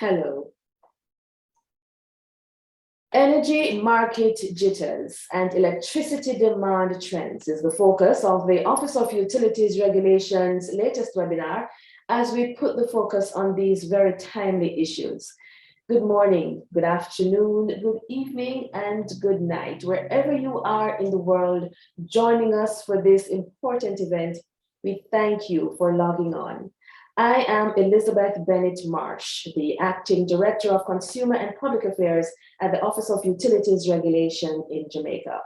Hello. Energy market jitters and electricity demand trends is the focus of the Office of Utilities Regulation's latest webinar as we put the focus on these very timely issues. Good morning, good afternoon, good evening, and good night. Wherever you are in the world joining us for this important event, we thank you for logging on. I am Elizabeth Bennett Marsh, the Acting Director of Consumer and Public Affairs at the Office of Utilities Regulation in Jamaica.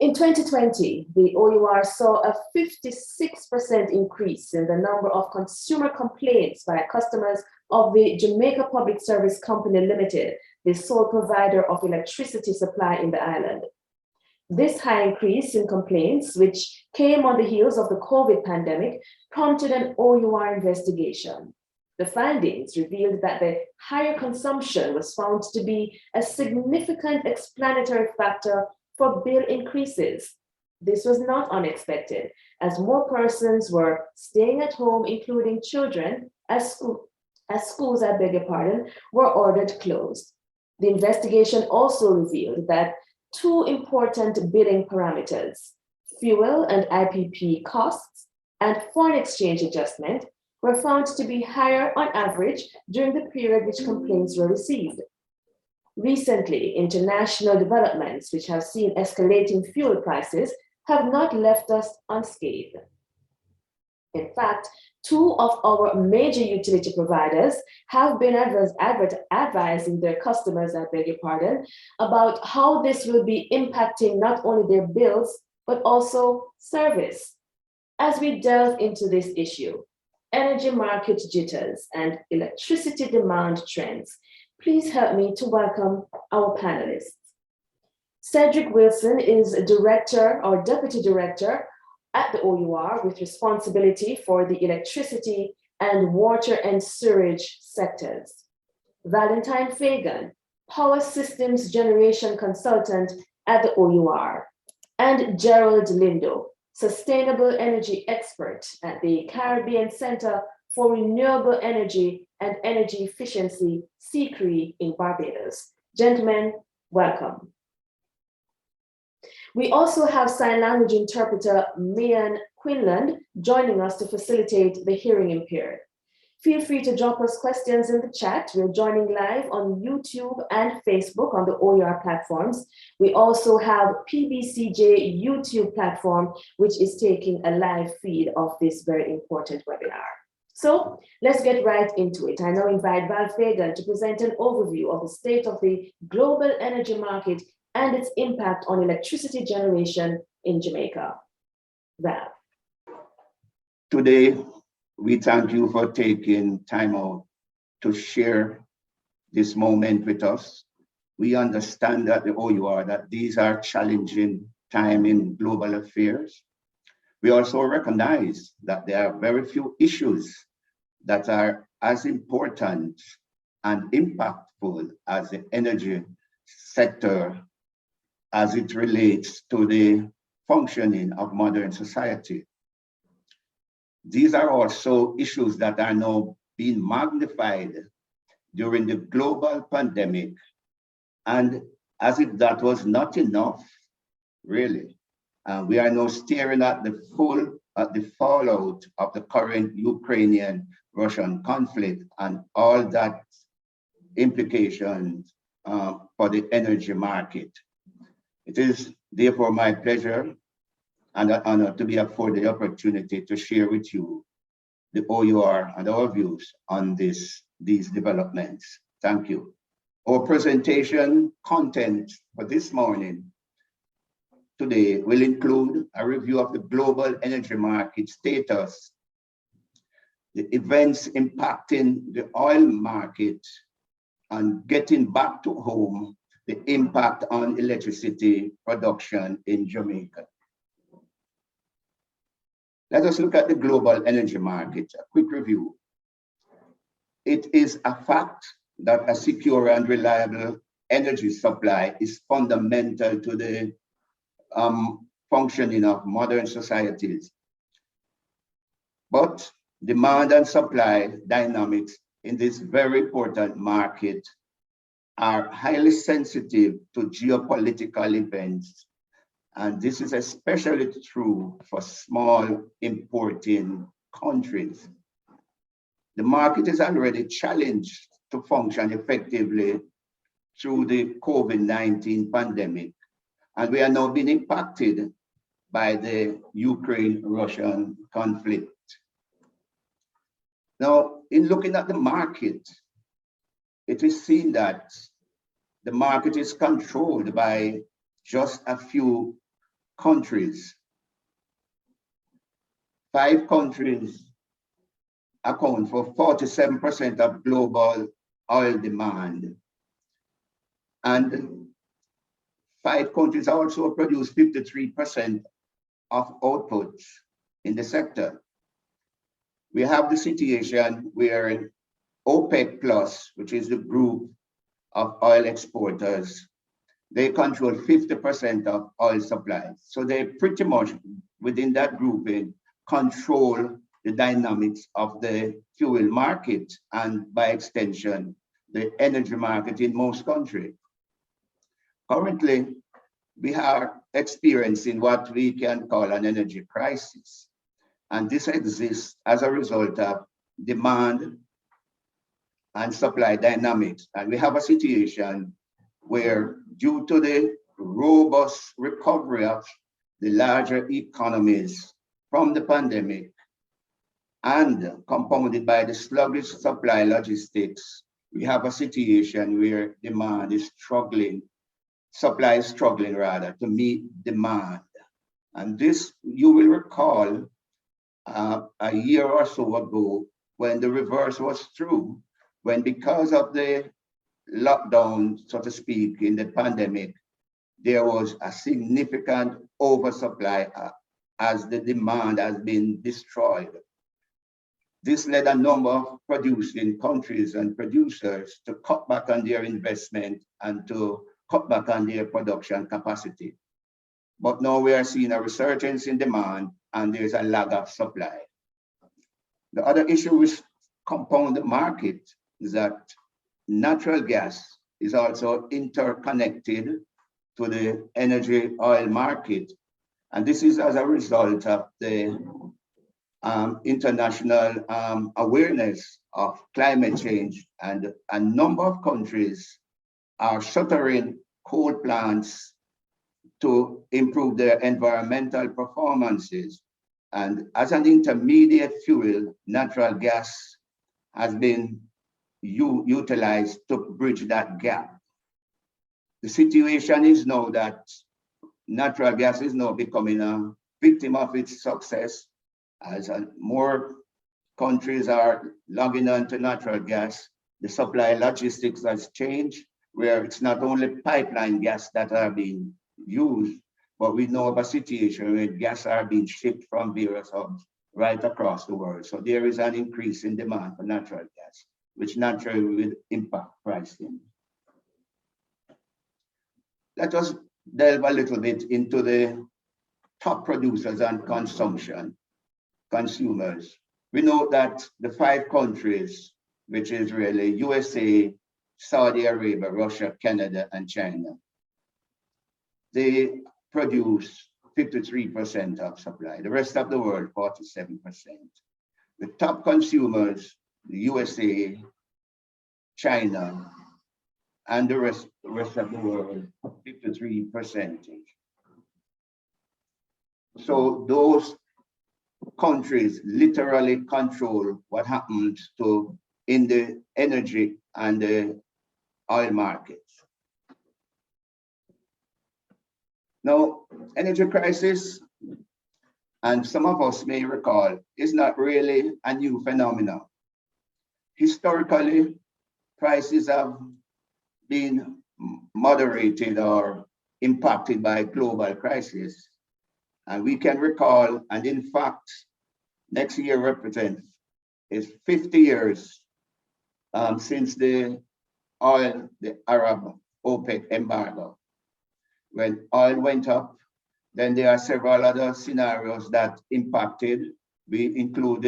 In 2020, the OUR saw a 56% increase in the number of consumer complaints by customers of the Jamaica Public Service Company Limited, the sole provider of electricity supply in the island. This high increase in complaints, which came on the heels of the COVID pandemic, prompted an OUR investigation. The findings revealed that the higher consumption was found to be a significant explanatory factor for bill increases. This was not unexpected, as more persons were staying at home, including children, as schools, were ordered closed. The investigation also revealed that two important billing parameters, fuel and IPP costs and foreign exchange adjustment, were found to be higher on average during the period which complaints were received. Recently, international developments which have seen escalating fuel prices have not left us unscathed. In fact, two of our major utility providers have been advising their customers, about how this will be impacting not only their bills, but also service. As we delve into this issue, energy market jitters and electricity demand trends, please help me to welcome our panelists. Cedric Wilson is a director or deputy director at the OUR with responsibility for the electricity and water and sewerage sectors. Valentine Fagan, power systems generation consultant at the OUR. And Gerald Lindo, sustainable energy expert at the Caribbean Center for Renewable Energy and Energy Efficiency, CCRE in Barbados. Gentlemen, welcome. We also have sign language interpreter Mian Quinlan joining us to facilitate the hearing impaired. Feel free to drop us questions in the chat. We're joining live on YouTube and Facebook on the OUR platforms. We also have PBCJ YouTube platform, which is taking a live feed of this very important webinar. So let's get right into it. I now invite Val Fagan to present an overview of the state of the global energy market and its impact on electricity generation in Jamaica. Val. Today, we thank you for taking time out to share this moment with us. We understand that the OUR, that these are challenging times in global affairs. We also recognize that there are very few issues that are as important and impactful as the energy sector as it relates to the functioning of modern society. These are also issues that are now being magnified during the global pandemic. And as if that was not enough, really, we are now staring at the fallout of the current Ukrainian-Russian conflict and all that implications for the energy market. It is therefore my pleasure and an honor to be afforded the opportunity to share with you the OUR and our views on these developments. Thank you. Our presentation content for this morning today will include a review of the global energy market status, the events impacting the oil market, and getting back to home, the impact on electricity production in Jamaica. Let us look at the global energy market. A quick review. It is a fact that a secure and reliable energy supply is fundamental to the functioning of modern societies. But demand and supply dynamics in this very important market are highly sensitive to geopolitical events. And this is especially true for small importing countries. The market is already challenged to function effectively through the COVID-19 pandemic. And we are now being impacted by the Ukraine-Russian conflict. Now, in looking at the market, it is seen that the market is controlled by just a few countries. 5 countries account for 47% of global oil demand. And 5 countries also produce 53% of output in the sector. We have the situation where OPEC Plus, which is the group of oil exporters, they control 50% of oil supply. So they pretty much, within that grouping, control the dynamics of the fuel market and by extension, the energy market in most countries. Currently, we are experiencing what we can call an energy crisis. And this exists as a result of demand and supply dynamics. And we have a situation where, due to the robust recovery of the larger economies from the pandemic and compounded by the sluggish supply logistics, we have a situation where demand is struggling, supply is struggling rather, to meet demand. And this, you will recall, a year or so ago, when the reverse was true, when because of the lockdown, so to speak, in the pandemic, there was a significant oversupply as the demand has been destroyed. This led a number of producing countries and producers to cut back on their investment and to cut back on their production capacity. But now we are seeing a resurgence in demand and there's a lag of supply. The other issue which compound the market is that natural gas is also interconnected to the energy oil market. And this is as a result of the international awareness of climate change, and a number of countries are shuttering coal plants to improve their environmental performances. And as an intermediate fuel, natural gas has been utilized to bridge that gap. The situation is now that natural gas is now becoming a victim of its success, as more countries are logging on to natural gas. The supply logistics has changed, where it's not only pipeline gas that are being used, but we know of a situation where gas are being shipped from various hubs right across the world. So there is an increase in demand for natural gas, which naturally will impact pricing. Let us delve a little bit into the top producers and consumers. We know that the 5 countries, which is really USA, Saudi Arabia, Russia, Canada, and China, they produce 53% of supply. The rest of the world, 47%. The top consumers, the USA, China, and the rest of the world, 53%. So those countries literally control what happens in the energy and the oil markets. Now, energy crisis, and some of us may recall, is not really a new phenomenon. Historically, prices have been moderated or impacted by global crisis. And we can recall, and in fact, next year represents is 50 years since the Arab OPEC embargo. When oil went up, then there are several other scenarios that impacted. We include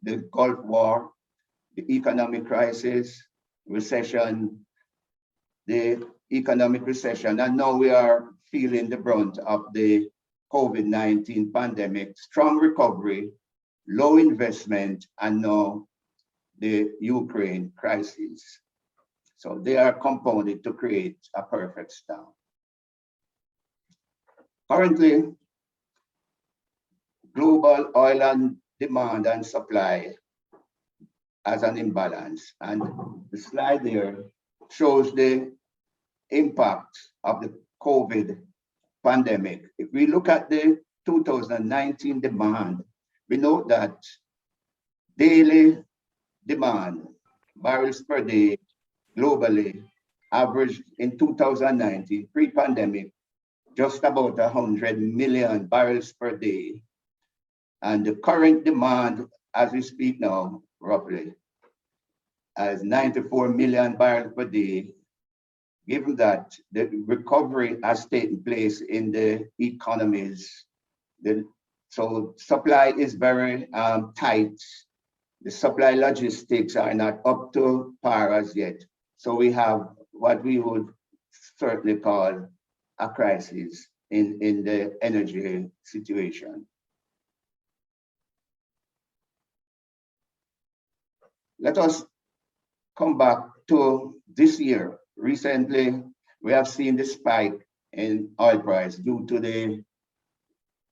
the Gulf War, the economic crisis, recession, the economic recession, and now we are feeling the brunt of the COVID-19 pandemic, strong recovery, low investment, and now the Ukraine crisis. So they are compounded to create a perfect storm. Currently, global oil and demand and supply as an imbalance. And the slide there shows the impact of the COVID pandemic. If we look at the 2019 demand, we know that daily demand, barrels per day, globally, averaged in 2019, pre-pandemic, just about 100 million barrels per day. And the current demand, as we speak now, roughly, as 94 million barrels per day, given that the recovery has taken place in the economies. So supply is very tight. The supply logistics are not up to par as yet. So we have what we would certainly call a crisis in the energy situation. Let us come back to this year. Recently, we have seen the spike in oil price due to the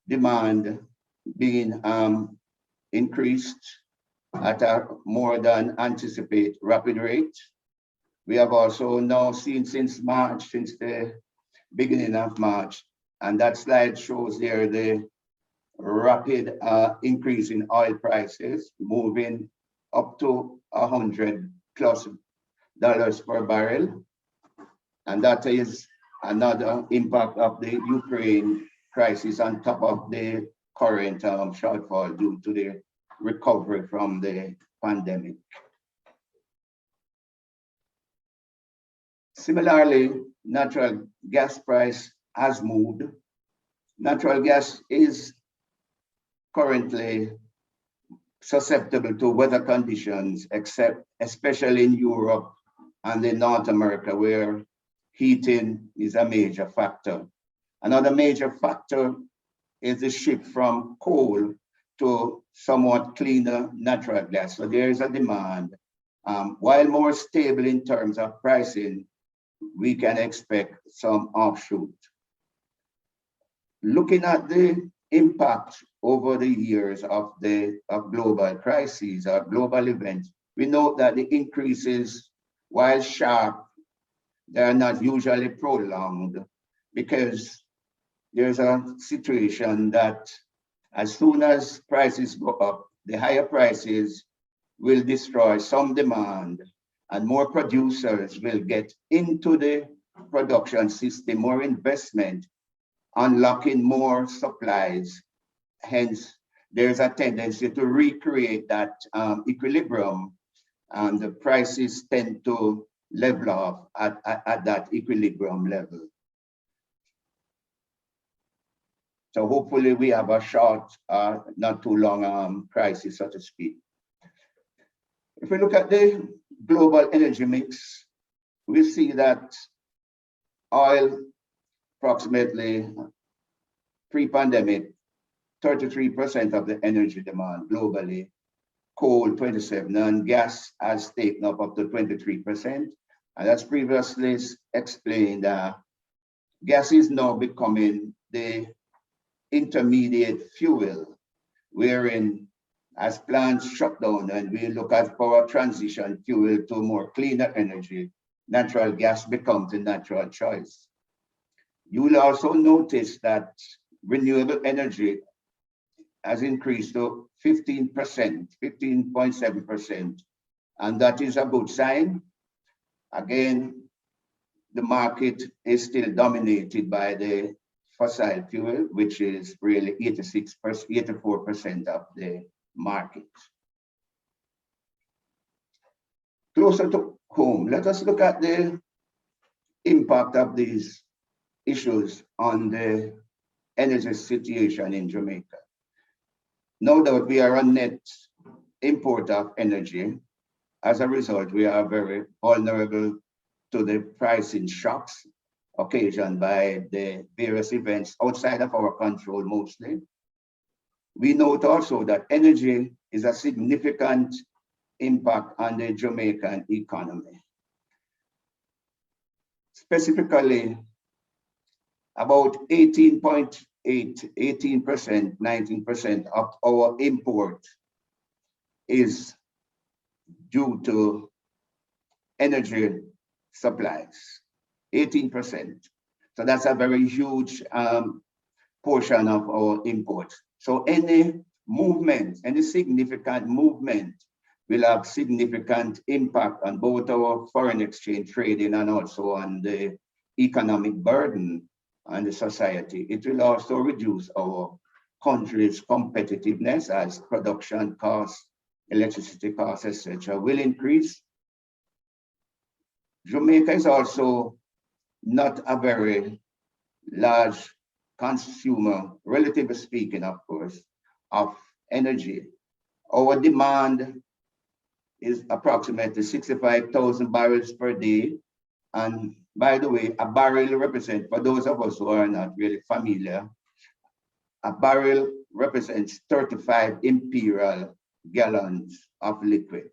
demand being increased at a more than anticipated rapid rate. We have also now seen since March, since the beginning of March, and that slide shows there the rapid increase in oil prices, moving up to $100+ per barrel. And that is another impact of the Ukraine crisis on top of the current shortfall due to the recovery from the pandemic. Similarly, natural gas price has moved. Natural gas is currently susceptible to weather conditions, especially in Europe and in North America, where heating is a major factor. Another major factor is the shift from coal to somewhat cleaner natural gas. So there is a demand. While more stable in terms of pricing, we can expect some offshoot. Looking at the impact over the years of global crises or global events, we note that the increases, while sharp, they are not usually prolonged, because there's a situation that as soon as prices go up, the higher prices will destroy some demand, and more producers will get into the production system, more investment, unlocking more supplies. Hence, there's a tendency to recreate that equilibrium, and the prices tend to level off at that equilibrium level. So hopefully we have a short, not too long crisis, so to speak. If we look at the global energy mix, we see that oil, approximately pre-pandemic, 33% of the energy demand globally, coal 27%, and gas has taken up to 23%. And as previously explained, gas is now becoming the intermediate fuel, wherein as plants shut down and we look at power transition fuel to more cleaner energy, natural gas becomes the natural choice. You will also notice that renewable energy has increased to 15%, 15.7%, and that is a good sign. Again, the market is still dominated by the fossil fuel, which is really 84% of the market. Closer to home, let us look at the impact of these issues on the energy situation in Jamaica. No doubt we are a net importer of energy, as a result, we are very vulnerable to the pricing shocks occasioned by the various events outside of our control mostly. We note also that energy is a significant impact on the Jamaican economy. Specifically, about 18%, 19% of our import is due to energy supplies, 18%. So that's a very huge portion of our imports. So any movement, any significant movement will have significant impact on both our foreign exchange trading and also on the economic burden on the society. It will also reduce our country's competitiveness as production costs, electricity costs, etc., will increase. Jamaica is also not a very large consumer, relatively speaking, of course, of energy. Our demand is approximately 65,000 barrels per day. And by the way, a barrel represents, for those of us who are not really familiar, a barrel represents 35 imperial gallons of liquid.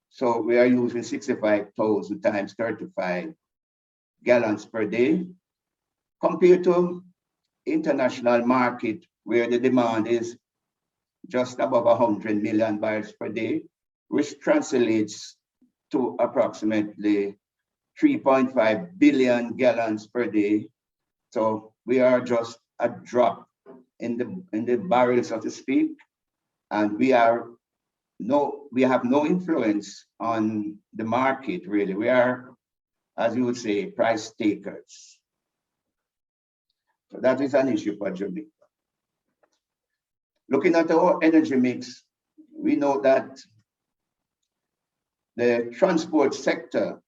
So we are using 65,000 times 35 gallons per day, compared to international market where the demand is just above 100 million barrels per day, which translates to approximately 3.5 billion gallons per day. So we are just a drop in the barrel, so to speak, and we have no influence on the market, really. We are, as you would say, price takers. So that is an issue for Jamaica. Looking at our energy mix, we know that the transport sector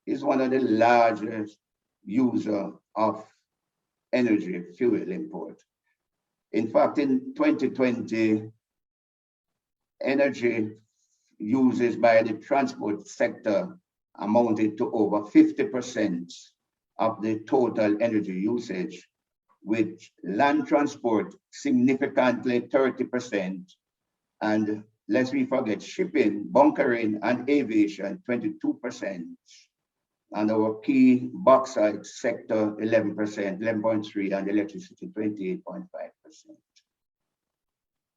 is one of the largest users of energy fuel import. In fact, in 2020, energy uses by the transport sector amounted to over 50% of the total energy usage, with land transport significantly 30%, and lest we forget shipping, bunkering, and aviation 22%, and our key bauxite sector 11%, 11.3%, and electricity 28.5%.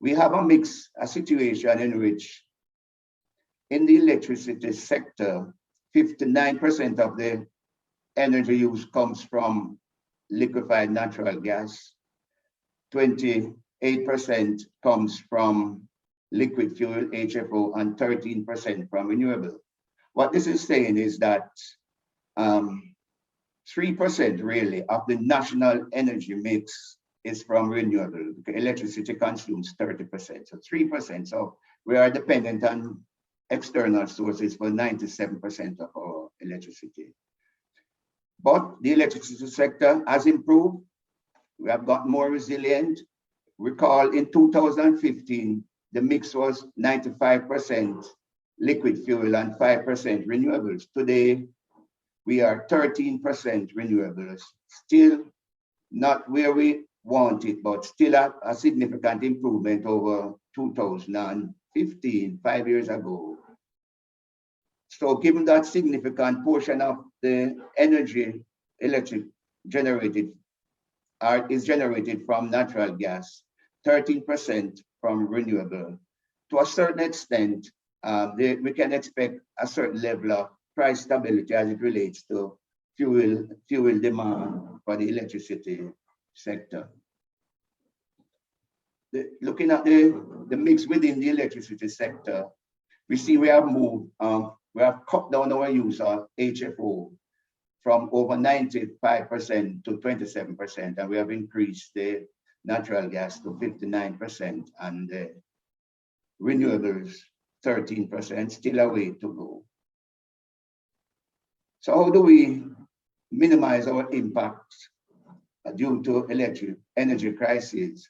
We have a situation in which in the electricity sector, 59% of the energy use comes from liquefied natural gas, 28% comes from liquid fuel, HFO, and 13% from renewable. What this is saying is that 3% really of the national energy mix is from renewable. Electricity consumes 30%, so 3%. So we are dependent on external sources for 97% of our electricity. But the electricity sector has improved. We have got more resilient. Recall in 2015, the mix was 95% liquid fuel and 5% renewables. Today, we are 13% renewables. Still not where we want it, but still a significant improvement over 2015, 5 years ago. So given that significant portion of the energy generated is generated from natural gas, 13% from renewable, to a certain extent, we can expect a certain level of price stability as it relates to fuel demand for the electricity sector. Looking at the mix within the electricity sector, we see we have moved, we have cut down our use of HFO from over 95% to 27%, and we have increased the natural gas to 59% and renewables 13%, still a way to go. So how do we minimize our impact due to energy crisis?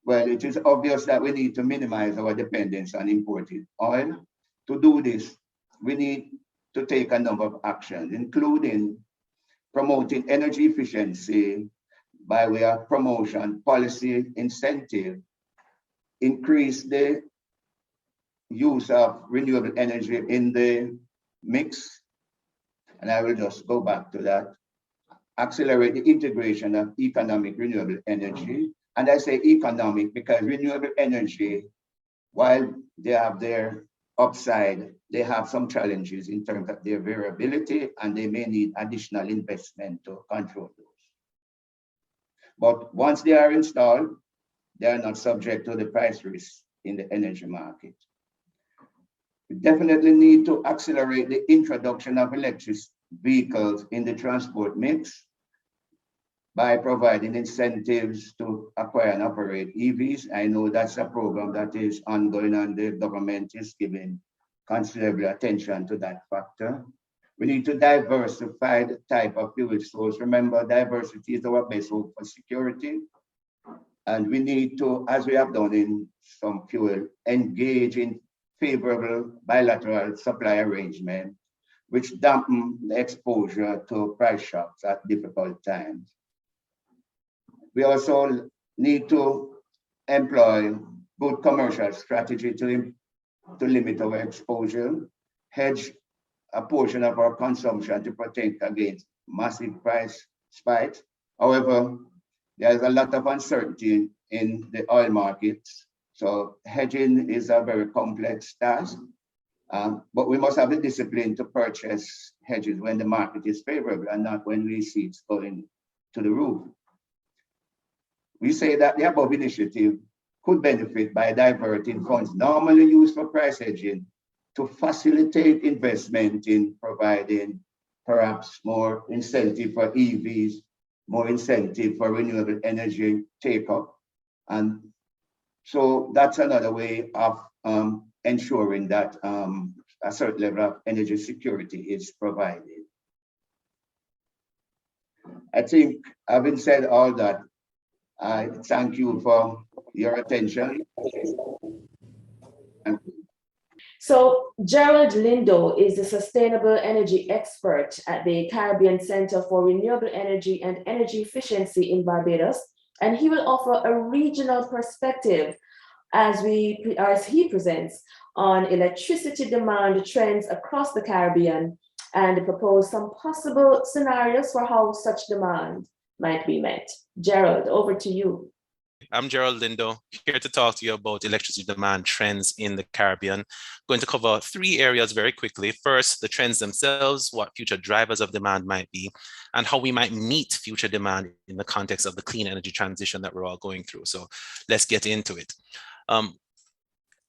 Well, it is obvious that we need to minimize our dependence on imported oil To do this, we need to take a number of actions, including promoting energy efficiency by way of promotion, policy, incentive, increase the use of renewable energy in the mix. And I will just go back to that. Accelerate the integration of economic renewable energy. And I say economic because renewable energy, while they have their upside, they have some challenges in terms of their variability, and they may need additional investment to control those. But once they are installed, they are not subject to the price risk in the energy market. We definitely need to accelerate the introduction of electric vehicles in the transport mix by providing incentives to acquire and operate EVs. I know that's a program that is ongoing and the government is giving considerable attention to that factor. We need to diversify the type of fuel source. Remember, diversity is our best hope for security. And we need to, as we have done in some fuel, engage in favorable bilateral supply arrangement, which dampen the exposure to price shocks at difficult times. We also need to employ good commercial strategy to limit our exposure, hedge a portion of our consumption to protect against massive price spikes. However, there's a lot of uncertainty in the oil markets. So hedging is a very complex task, but we must have the discipline to purchase hedges when the market is favorable and not when we see it's going to the roof. We say that the above initiative could benefit by diverting funds normally used for price hedging to facilitate investment in providing perhaps more incentive for EVs, more incentive for renewable energy take-up. And so that's another way of ensuring that a certain level of energy security is provided. I think, having said all that, I thank you for your attention. So Gerald Lindo is the sustainable energy expert at the Caribbean Center for Renewable Energy and Energy Efficiency in Barbados, and he will offer a regional perspective as he presents on electricity demand trends across the Caribbean and propose some possible scenarios for how such demand might be met. Gerald, over to you. I'm Gerald Lindo, here to talk to you about electricity demand trends in the Caribbean. I'm going to cover three areas very quickly. First, the trends themselves, what future drivers of demand might be, and how we might meet future demand in the context of the clean energy transition that we're all going through. So let's get into it.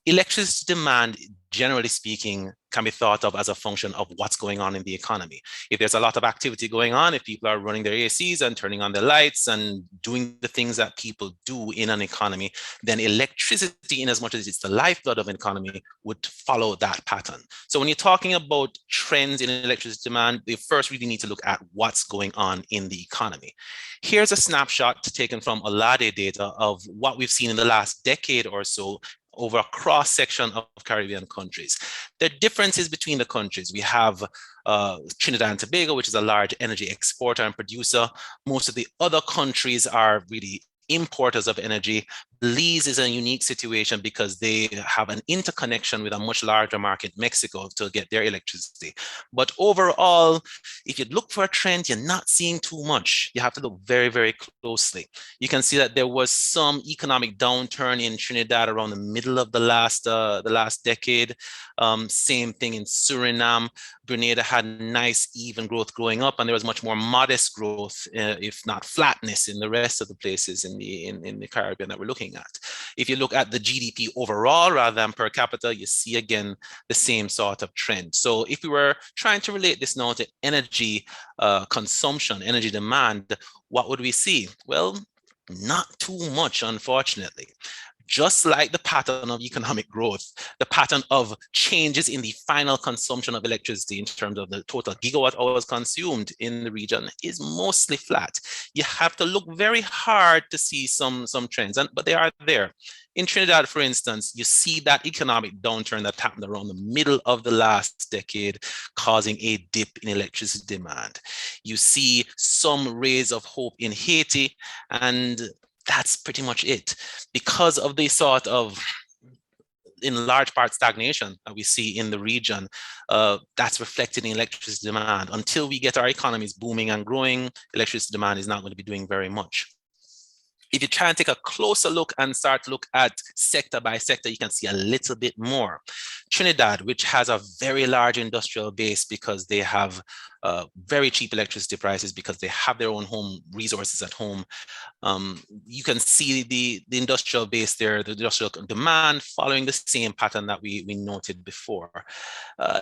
Electricity demand, generally speaking, can be thought of as a function of what's going on in the economy. If there's a lot of activity going on, if people are running their ACs and turning on their lights and doing the things that people do in an economy, then electricity, in as much as it's the lifeblood of an economy, would follow that pattern. So when you're talking about trends in electricity demand, we first really need to look at what's going on in the economy. Here's a snapshot taken from ALADE data of what we've seen in the last decade or so over a cross-section of Caribbean countries. There are differences between the countries. We have Trinidad and Tobago, which is a large energy exporter and producer. Most of the other countries are really importers of energy. Belize is a unique situation because they have an interconnection with a much larger market, Mexico, to get their electricity. But overall, if you look for a trend, you're not seeing too much. You have to look very, very closely. You can see that there was some economic downturn in Trinidad around the middle of the last decade. Same thing in Suriname. Grenada had nice even growth growing up, and there was much more modest growth, if not flatness, in the rest of the places in the Caribbean that we're looking at. If you look at the GDP overall rather than per capita, you see again the same sort of trend. So if we were trying to relate this now to energy consumption, energy demand, what would we see? Well, not too much, unfortunately. just like the pattern of economic growth, the pattern of changes in the final consumption of electricity in terms of the total gigawatt hours consumed in the region is mostly flat. You have to look very hard to see some trends, but they are there. In Trinidad, for instance, you see that economic downturn that happened around the middle of the last decade, causing a dip in electricity demand. You see some rays of hope in Haiti, and that's pretty much it. Because of the sort of, in large part, stagnation that we see in the region, that's reflected in electricity demand. Until we get our economies booming and growing, electricity demand is not going to be doing very much. If you try and take a closer look and start to look at sector by sector, you can see a little bit more. Trinidad, which has a very large industrial base because they have very cheap electricity prices, because they have their own home resources at home. You can see the industrial base there, the industrial demand following the same pattern that we noted before.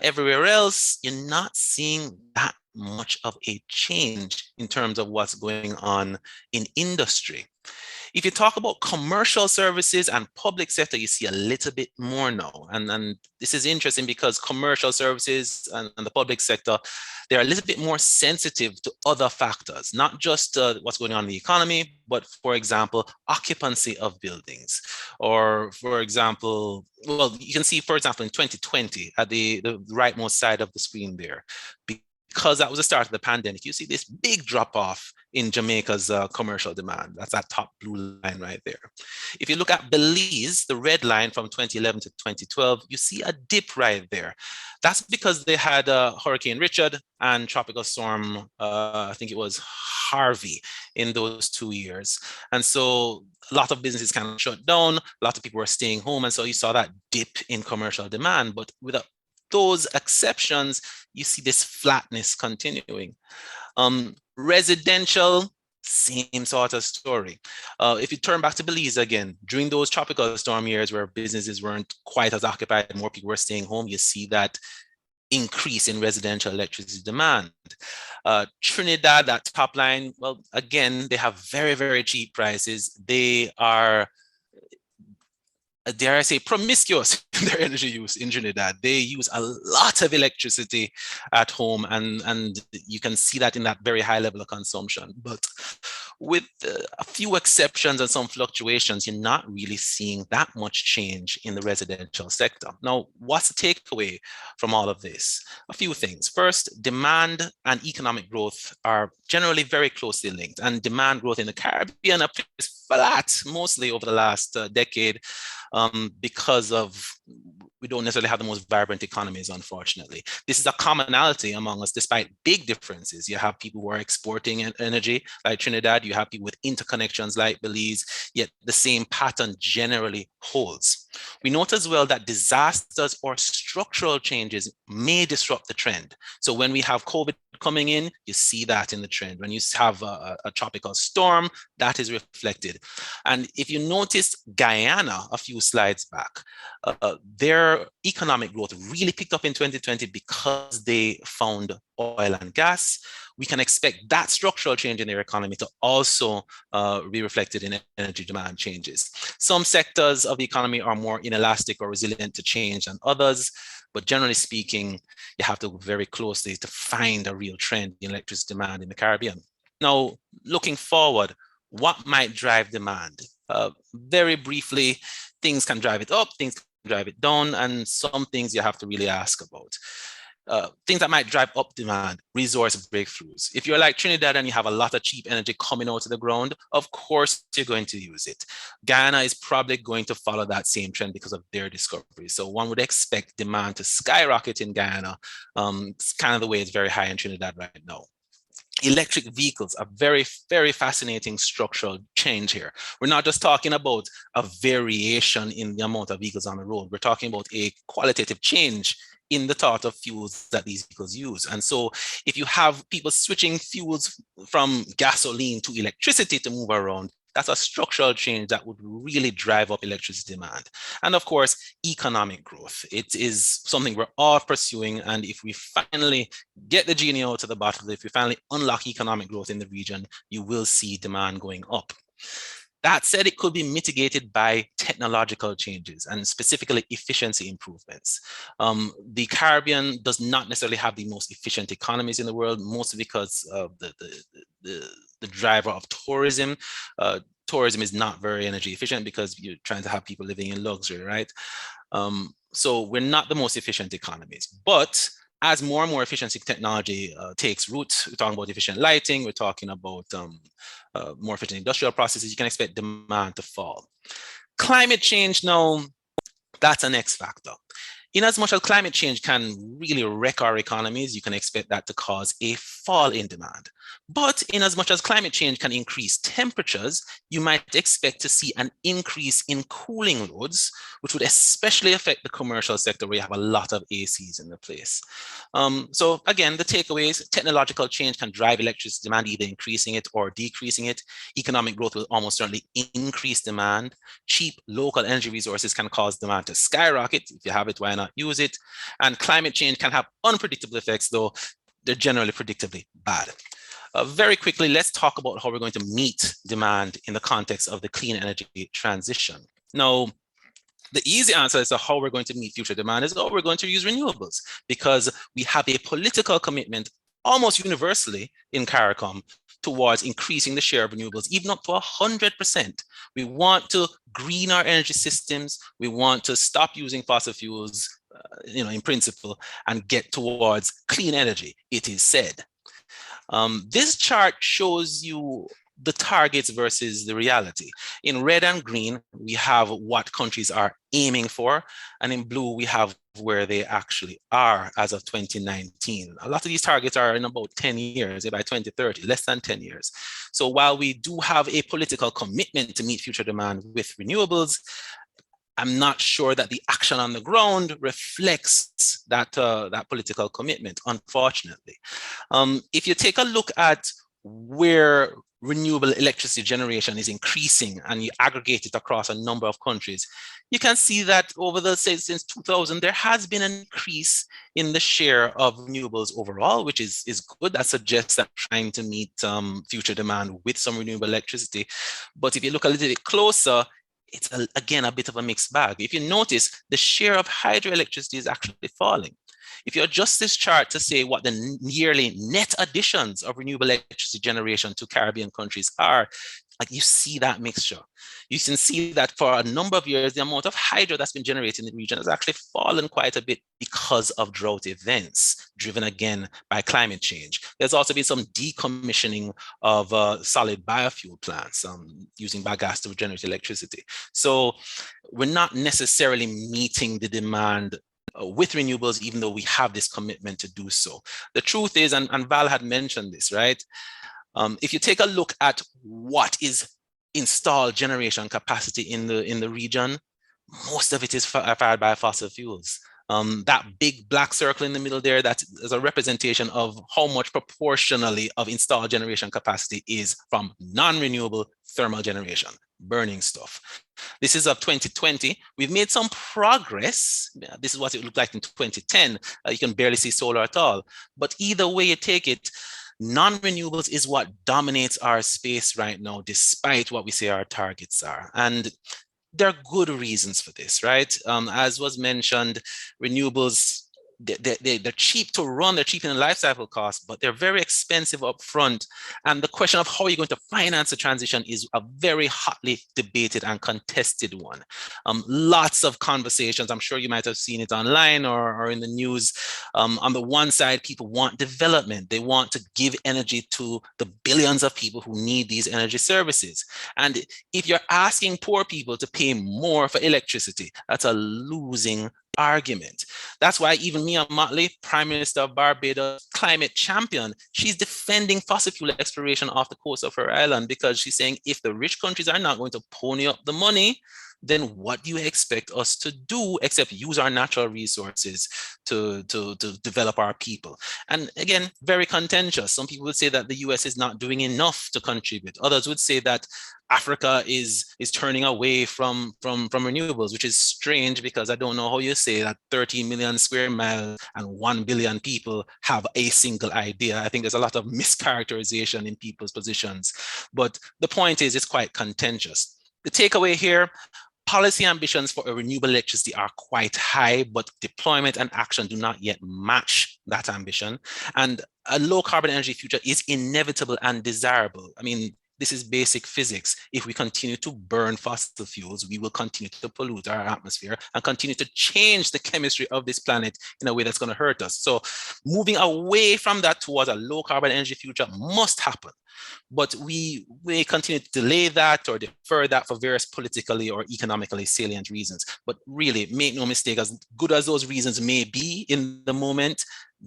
Everywhere else, you're not seeing that much of a change in terms of what's going on in industry. If you talk about commercial services and public sector, you see a little bit more now. And this is interesting because commercial services and the public sector, they're a little bit more sensitive to other factors, not just what's going on in the economy, but for example, occupancy of buildings. Or for example, well, you can see, for example, in 2020 at the rightmost side of the screen there, because that was the start of the pandemic, you see this big drop off in Jamaica's commercial demand. That's that top blue line right there. If you look at Belize, the red line from 2011 to 2012, you see a dip right there. That's because they had Hurricane Richard and Tropical Storm, I think it was Harvey, in those 2 years. And so a lot of businesses kind of shut down, a lot of people were staying home, and so you saw that dip in commercial demand. But without those exceptions, you see this flatness continuing. Residential, same sort of story. If you turn back to Belize again, during those tropical storm years where businesses weren't quite as occupied, more people were staying home, you see that increase in residential electricity demand. Trinidad, that top line, well, again, they have very, very cheap prices. They are, dare I say, promiscuous in their energy use in Trinidad. They use a lot of electricity at home, and you can see that in that very high level of consumption. But with a few exceptions and some fluctuations, you're not really seeing that much change in the residential sector. Now, what's the takeaway from all of this? A few things. First, demand and economic growth are generally very closely linked, and demand growth in the Caribbean appears flat mostly over the last decade, because of, we don't necessarily have the most vibrant economies, unfortunately. This is a commonality among us, despite big differences. You have people who are exporting energy, like Trinidad. You have people with interconnections like Belize, yet the same pattern generally holds. We note as well that disasters or structural changes may disrupt the trend. So when we have COVID coming in, you see that in the trend. When you have a tropical storm, that is reflected. And if you notice Guyana a few slides back, their economic growth really picked up in 2020 because they found oil and gas. We can expect that structural change in their economy to also be reflected in energy demand changes. Some sectors of the economy are more inelastic or resilient to change than others, but generally speaking, you have to look very closely to find a real trend in electricity demand in the Caribbean. Now, looking forward, what might drive demand? Very briefly, things can drive it up, things can drive it down, and some things you have to really ask about. Things that might drive up demand, resource breakthroughs. If you're like Trinidad and you have a lot of cheap energy coming out of the ground, of course you're going to use it. Guyana is probably going to follow that same trend because of their discovery. So one would expect demand to skyrocket in Guyana. It's kind of the way it's very high in Trinidad right now. Electric vehicles, a very, very fascinating structural change here. We're not just talking about a variation in the amount of vehicles on the road. We're talking about a qualitative change in the thought of fuels that these vehicles use. And so if you have people switching fuels from gasoline to electricity to move around, that's a structural change that would really drive up electricity demand. And of course, economic growth. It is something we're all pursuing. And if we finally get the genie out of the bottle, if we finally unlock economic growth in the region, you will see demand going up. That said, it could be mitigated by technological changes and specifically efficiency improvements. The Caribbean does not necessarily have the most efficient economies in the world, mostly because of the driver of tourism. Tourism is not very energy efficient because you're trying to have people living in luxury, right? So we're not the most efficient economies, but as more and more efficiency technology takes root, we're talking about efficient lighting, we're talking about more efficient industrial processes, you can expect demand to fall. Climate change, now, that's an X factor. In as much as climate change can really wreck our economies, you can expect that to cause a fall in demand. But in as much as climate change can increase temperatures, you might expect to see an increase in cooling loads, which would especially affect the commercial sector where you have a lot of ACs in the place. So again, the takeaways: technological change can drive electricity demand, either increasing it or decreasing it. Economic growth will almost certainly increase demand. Cheap local energy resources can cause demand to skyrocket. If you have it, why not use it? And climate change can have unpredictable effects, though they're generally predictably bad. Very quickly, let's talk about how we're going to meet demand in the context of the clean energy transition. Now, the easy answer as to how we're going to meet future demand is, oh, we're going to use renewables, because we have a political commitment almost universally in CARICOM towards increasing the share of renewables, even up to 100%. We want to green our energy systems. We want to stop using fossil fuels, in principle, and get towards clean energy, it is said. This chart shows you the targets versus the reality. In red and green, we have what countries are aiming for, and in blue, we have where they actually are as of 2019. A lot of these targets are in about 10 years, by 2030, less than 10 years. So while we do have a political commitment to meet future demand with renewables, I'm not sure that the action on the ground reflects that, that political commitment, unfortunately. If you take a look at where renewable electricity generation is increasing and you aggregate it across a number of countries, you can see that over the, say, since 2000, there has been an increase in the share of renewables overall, which is good. That suggests that trying to meet future demand with some renewable electricity. But if you look a little bit closer, it's again a bit of a mixed bag. If you notice, the share of hydroelectricity is actually falling. If you adjust this chart to say what the yearly net additions of renewable electricity generation to Caribbean countries are, like, you see that mixture. You can see that for a number of years, the amount of hydro that's been generated in the region has actually fallen quite a bit because of drought events, driven again by climate change. There's also been some decommissioning of solid biofuel plants using biogas to generate electricity. So we're not necessarily meeting the demand with renewables, even though we have this commitment to do so. The truth is, and Val had mentioned this, right? If you take a look at what is installed generation capacity in the region, most of it is fired by fossil fuels. That big black circle in the middle there, that is a representation of how much proportionally of installed generation capacity is from non-renewable thermal generation, burning stuff. This is of 2020. We've made some progress. This is what it looked like in 2010. You can barely see solar at all. But either way you take it, non-renewables is what dominates our space right now, despite what we say our targets are. And there are good reasons for this, right? As was mentioned, renewables, they're cheap to run, they're cheap in the life cycle cost, but they're very expensive up front. And the question of how you're going to finance the transition is a very hotly debated and contested one. Lots of conversations, I'm sure you might have seen it online or in the news. On the one side, people want development. They want to give energy to the billions of people who need these energy services. And if you're asking poor people to pay more for electricity, that's a losing argument. That's why even Mia Mottley, Prime Minister of Barbados, climate champion, she's defending fossil fuel exploration off the coast of her island, because she's saying if the rich countries are not going to pony up the money, then what do you expect us to do except use our natural resources to develop our people? And again, very contentious. Some people would say that the US is not doing enough to contribute. Others would say that Africa is turning away from renewables, which is strange because I don't know how you say that 13 million square miles and 1 billion people have a single idea. I think there's a lot of mischaracterization in people's positions. But the point is, it's quite contentious. The takeaway here, policy ambitions for renewable electricity are quite high, but deployment and action do not yet match that ambition. And a low carbon energy future is inevitable and desirable. I mean, this is basic physics. If we continue to burn fossil fuels, we will continue to pollute our atmosphere and continue to change the chemistry of this planet in a way that's going to hurt us. So moving away from that towards a low carbon energy future must happen. But we continue to delay that or defer that for various politically or economically salient reasons. But really, make no mistake, as good as those reasons may be in the moment,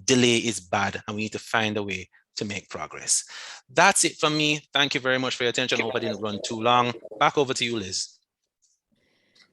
delay is bad, and we need to find a way to make progress. That's it for me. Thank you very much for your attention. I hope I didn't run too long. Back over to you, Liz.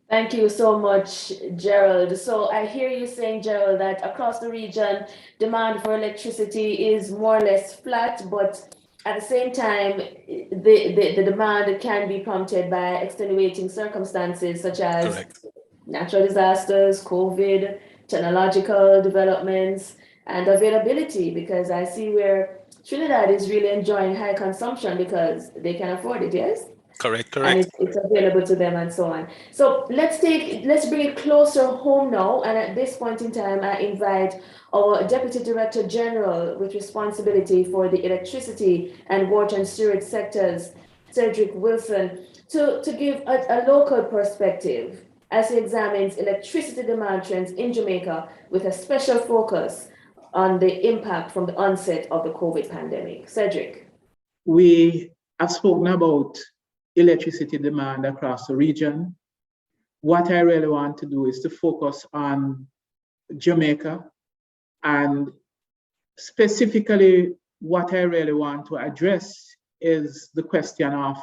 Thank you so much, Gerald. So I hear you saying, Gerald, that across the region, demand for electricity is more or less flat, but at the same time, the demand can be prompted by extenuating circumstances such as Correct. natural disasters, COVID, technological developments, and availability, because I see where Trinidad is really enjoying high consumption because they can afford it, yes? Correct. And it's available to them and so on. So let's bring it closer home now. And at this point in time, I invite our Deputy Director General with responsibility for the electricity and water and sewage sectors, Cedric Wilson, to give a local perspective as he examines electricity demand trends in Jamaica with a special focus on the impact from the onset of the COVID pandemic. Cedric. We have spoken about electricity demand across the region. What I really want to do is to focus on Jamaica, and specifically what I really want to address is the question of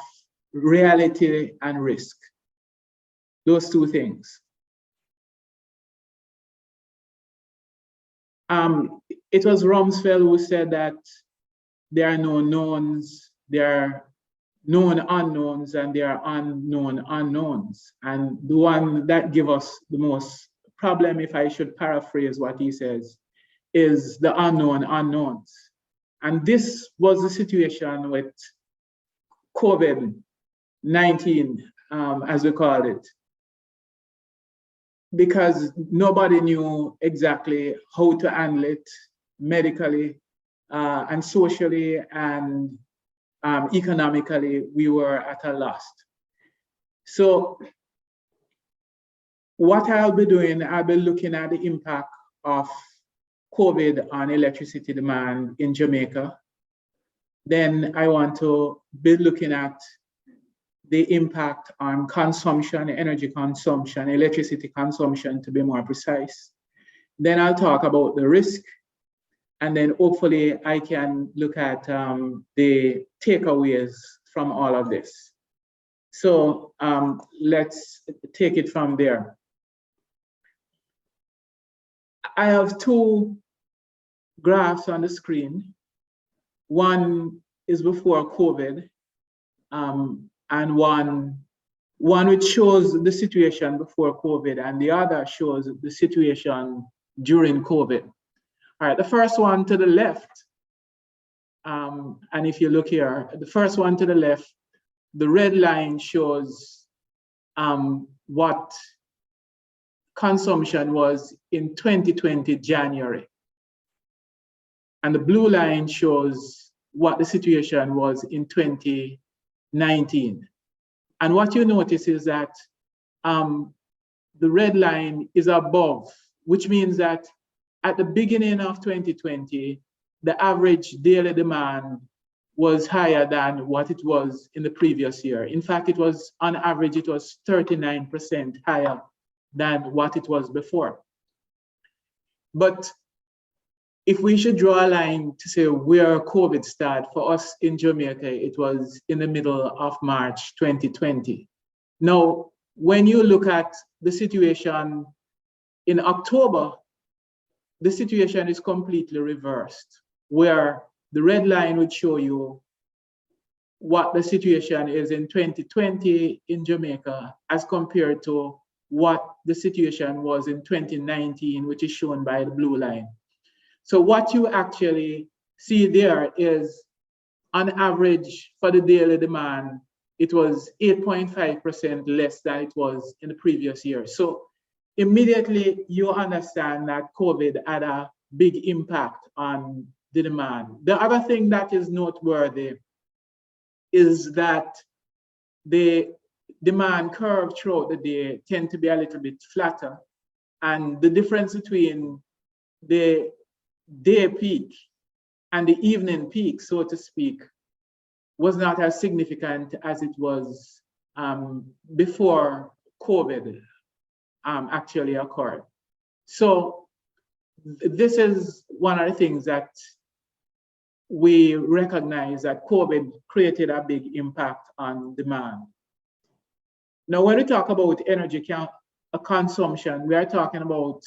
reality and risk. Those two things. It was Rumsfeld who said that there are no knowns, there are known unknowns, and there are unknown unknowns. And the one that gives us the most problem, if I should paraphrase what he says, is the unknown unknowns. And this was the situation with COVID-19, as we call it, because nobody knew exactly how to handle it medically and socially and economically. We were at a loss. So what I'll be doing, I'll be looking at the impact of COVID on electricity demand in Jamaica. Then I want to be looking at the impact on consumption, energy consumption, electricity consumption, to be more precise. Then I'll talk about the risk, and then hopefully I can look at the takeaways from all of this. So let's take it from there. I have two graphs on the screen. One is before COVID, and one which shows the situation before COVID, and the other shows the situation during COVID. All right, the first one to the left, and if you look here, the first one to the left, the red line shows what consumption was in 2020 January. And the blue line shows what the situation was in 2019. And what you notice is that the red line is above, which means that at the beginning of 2020, the average daily demand was higher than what it was in the previous year. In fact, it was on average, it was 39% higher than what it was before. But if we should draw a line to say where COVID started, for us in Jamaica, it was in the middle of March 2020. Now, when you look at the situation in October, the situation is completely reversed, where the red line would show you what the situation is in 2020 in Jamaica as compared to what the situation was in 2019, which is shown by the blue line. So what you actually see there is, on average, for the daily demand, it was 8.5% less than it was in the previous year. So immediately you understand that COVID had a big impact on the demand. The other thing that is noteworthy is that the demand curve throughout the day tend to be a little bit flatter, and the difference between the day peak and the evening peak, so to speak, was not as significant as it was before COVID actually occurred. So this is one of the things that we recognize, that COVID created a big impact on demand. Now, when we talk about energy consumption, we are talking about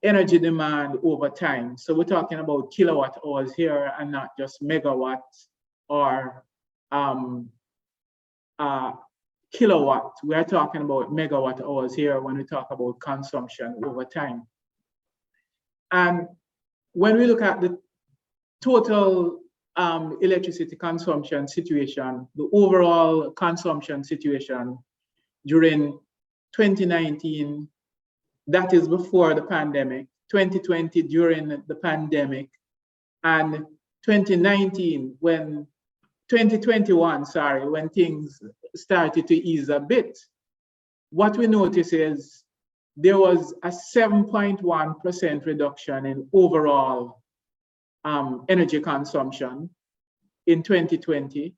energy demand over time. So we're talking about kilowatt hours here and not just megawatts or kilowatt. We are talking about megawatt hours here when we talk about consumption over time. And when we look at the total electricity consumption situation, the overall consumption situation during 2019, that is before the pandemic, 2020 during the pandemic, and 2021, when things started to ease a bit, what we notice is there was a 7.1% reduction in overall energy consumption in 2020.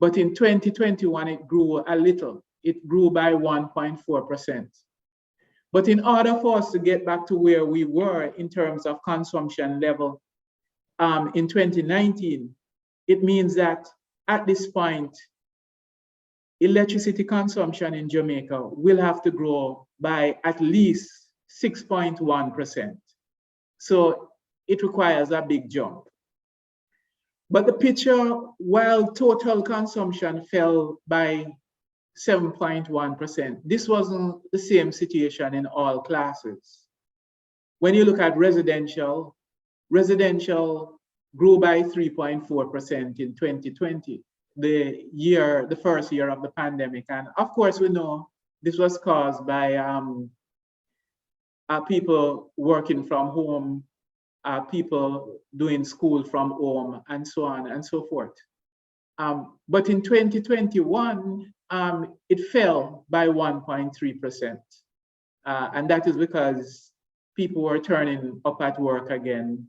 But in 2021, it grew a little. It grew by 1.4%. But in order for us to get back to where we were in terms of consumption level in 2019, it means that at this point, electricity consumption in Jamaica will have to grow by at least 6.1%. So it requires a big jump. But the picture, while total consumption fell by 7.1%, this wasn't the same situation in all classes. When you look at residential grew by 3.4% in 2020, the first year of the pandemic. And of course, we know this was caused by people working from home, people doing school from home, and so on and so forth. But in 2021, it fell by 1.3%. And that is because people were turning up at work again.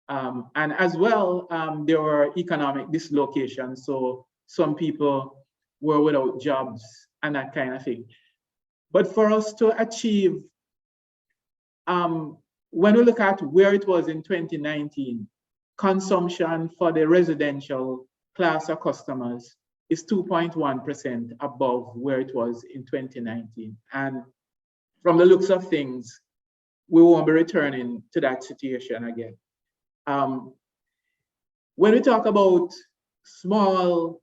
And as well, there were economic dislocations. So some people were without jobs and that kind of thing. But for us to achieve, when we look at where it was in 2019, consumption for the residential class of customers is 2.1% above where it was in 2019. And from the looks of things, we won't be returning to that situation again. When we talk about small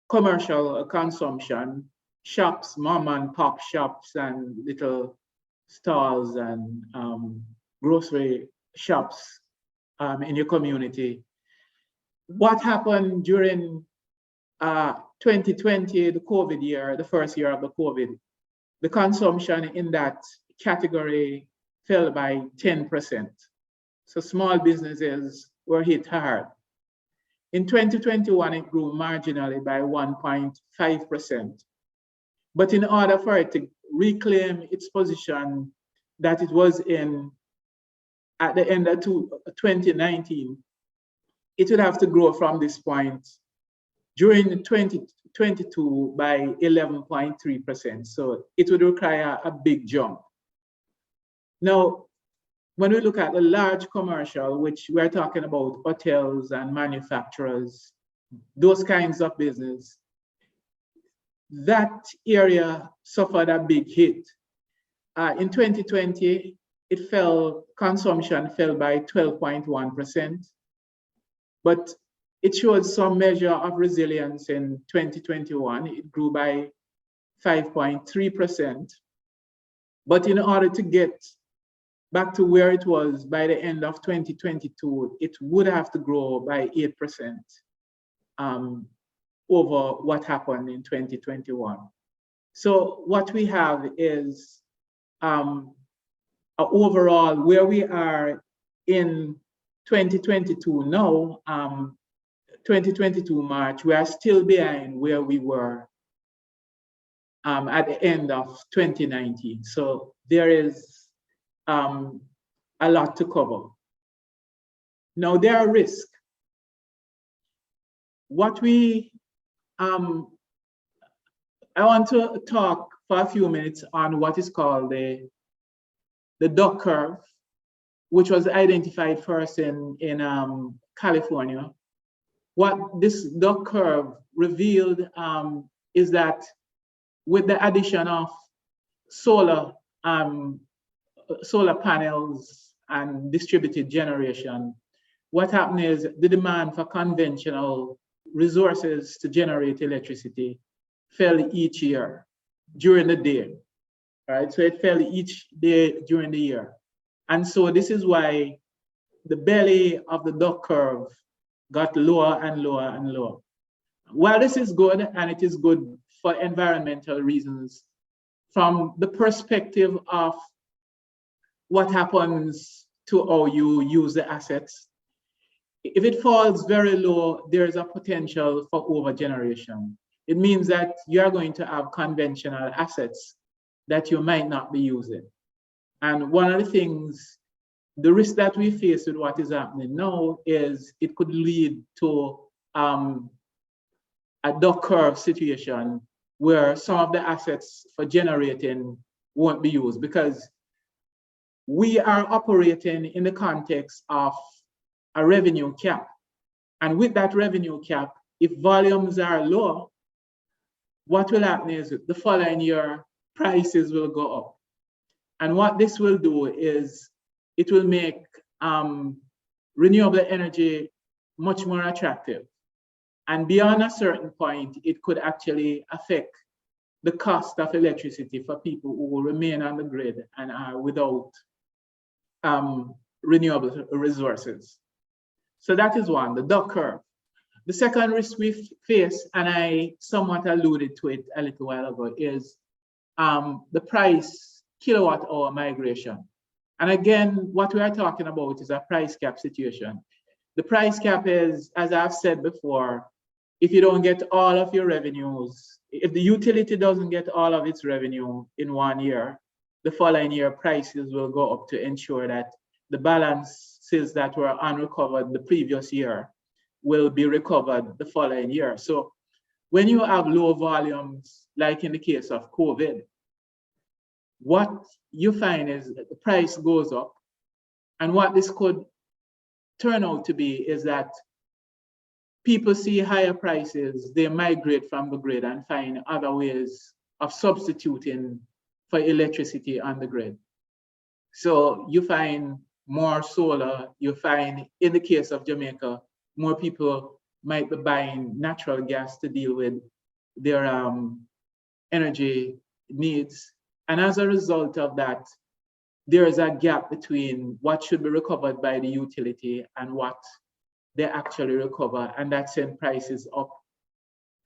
commercial consumption, shops, mom and pop shops and little stalls and grocery shops in your community, what happened during 2020, the COVID year, the first year of the COVID, the consumption in that category fell by 10%. So small businesses were hit hard. In 2021, it grew marginally by 1.5%. But in order for it to reclaim its position that it was in at the end of 2019, it would have to grow from this point during 2022 by 11.3%. So it would require a big jump. Now, when we look at the large commercial, which we're talking about hotels and manufacturers, those kinds of business, that area suffered a big hit. In 2020, consumption fell by 12.1%, but it showed some measure of resilience in 2021. It grew by 5.3%. But in order to get back to where it was by the end of 2022, it would have to grow by 8% over what happened in 2021. So what we have is overall where we are in 2022 now, 2022 March, we are still behind where we were at the end of 2019. So there is a lot to cover. Now there are risks. I want to talk for a few minutes on what is called the duck curve, which was identified first in California. What this duck curve revealed is that with the addition of solar panels and distributed generation, what happened is the demand for conventional resources to generate electricity fell each year during the day, right? So it fell each day during the year. And so this is why the belly of the duck curve got lower and lower and lower. While this is good, and it is good for environmental reasons, from the perspective of what happens to how you use the assets, if it falls very low, there is a potential for overgeneration. It means that you are going to have conventional assets that you might not be using. And one of the things, the risk that we face with what is happening now is it could lead to a duck curve situation where some of the assets for generating won't be used, because we are operating in the context of a revenue cap. And with that revenue cap, if volumes are low, what will happen is the following year, prices will go up. And what this will do is it will make renewable energy much more attractive. And beyond a certain point, it could actually affect the cost of electricity for people who will remain on the grid and are without renewable resources. So that is one, the duck curve. The second risk we face, and I somewhat alluded to it a little while ago, is the price kilowatt hour migration. And again, what we are talking about is a price cap situation. The price cap is, as I've said before, if you don't get all of your revenues, if the utility doesn't get all of its revenue in 1 year, the following year prices will go up to ensure that the balances that were unrecovered the previous year will be recovered the following year. So when you have low volumes, like in the case of COVID, what you find is that the price goes up. And what this could turn out to be is that people see higher prices, they migrate from the grid and find other ways of substituting for electricity on the grid. So you find more solar, you find, in the case of Jamaica, more people might be buying natural gas to deal with their energy needs. And as a result of that, there is a gap between what should be recovered by the utility and what they actually recover, and that sends prices up.